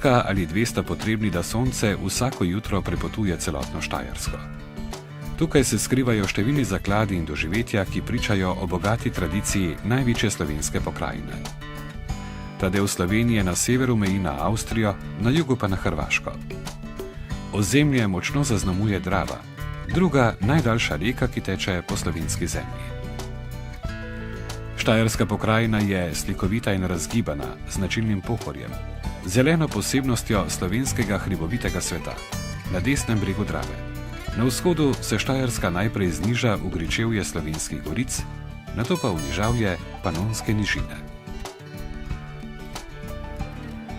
Minutka ali 2 sta potrebni, da sonce vsako jutro prepotuje celotno Štajersko. Tukaj se skrivajo številni zakladi in doživetja, ki pričajo o bogati tradiciji največje slovenske pokrajine. Ta del Slovenije na severu meji na Avstrijo, na jugu pa na Hrvaško. Ozemlje močno zaznamuje Drava, druga najdaljša reka, ki teče po slovenski zemlji. Štajerska pokrajina je slikovita in razgibana, z značilnim pohorjem, zeleno posebnostjo slovenskega hribovitega sveta, na desnem bregu Drave. Na vzhodu se Štajerska najprej zniža v gričevje slovenskih goric, nato pa v nižavje Panonske nižine.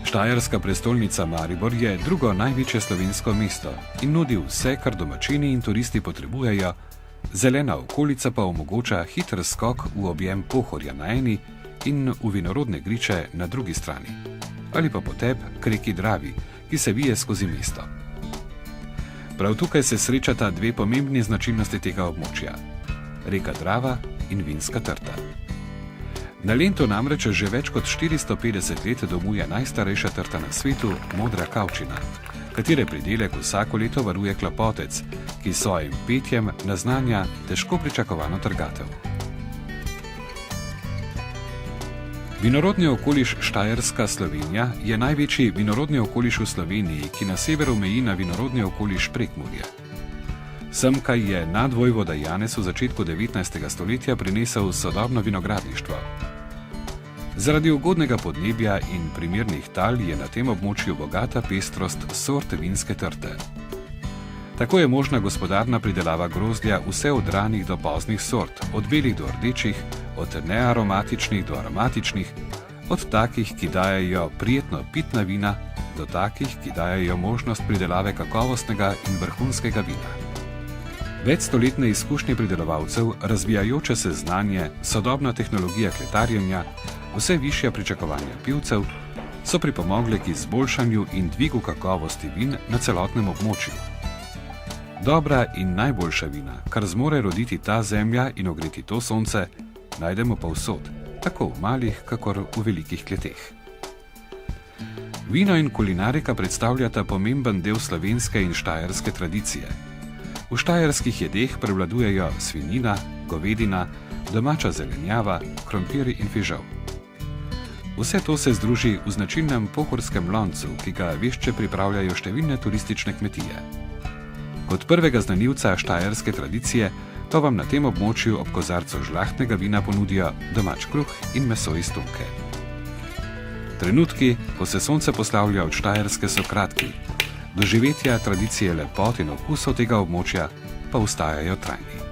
Štajerska prestolnica Maribor je drugo največje slovensko mesto in nudi vse, kar domačini in turisti potrebujejo, zelena okolica pa omogoča hiter skok v objem pohorja na eni in v vinorodne griče na drugi strani, ali pa potep k reki Dravi, ki se vije skozi mesto. Prav tukaj se srečata 2 pomembni značilnosti tega območja: reka Drava in vinska trta. Na Lentu namreč že več kot 450 let domuje najstarejša trta na svetu, Modra Kavčina, katere pridelek vsako leto varuje Klopotec, ki s svojim petjem naznanja težko pričakovano trgatev. Vinorodni okoliš Štajerska Slovenija je največji vinorodni okoliš v Sloveniji, ki na severu meji na vinorodni okoliš Prekmurje. Semkaj je nadvojvoda Janez v začetku 19. stoletja prinesel sodobno vinogradništvo. Zaradi ugodnega podnebja in primernih tal je na tem območju bogata pestrost sort vinske trte. Tako je možna gospodarna pridelava grozdja vse od ranih do poznih sort, od belih do rdečih, od nearomatičnih do aromatičnih, od takih, ki dajejo prijetno pitna vina, do takih, ki dajejo možnost pridelave kakovostnega in vrhunskega vina. Večstoletne izkušnje pridelovalcev, razvijajoče se znanje, sodobna tehnologija kletarjenja, vse višja pričakovanja pivcev so pripomogle k izboljšanju in dvigu kakovosti vin na celotnem območju. Dobra in najboljša vina, kar zmore roditi ta zemlja in ogreti to sonce, najdemo povsod, tako v malih, kakor v velikih kleteh. Vino in kulinarika predstavljata pomemben del slovenske in štajerske tradicije. V štajerskih jedeh prevladujejo svinjina, govedina, domača zelenjava, krompir in fižol. Vse to se združi v značilnem pohorskem loncu, ki ga vešče pripravljajo številne turistične kmetije. Kot prvega znanilca štajerske tradicije pa vam na tem območju ob kozarcu žlahtnega vina ponudijo domač kruh in meso iz tunke. Trenutki, ko se sonce poslavlja od Štajerske, so kratki, doživetja tradicije lepot in okusov tega območja pa ostajajo trajni.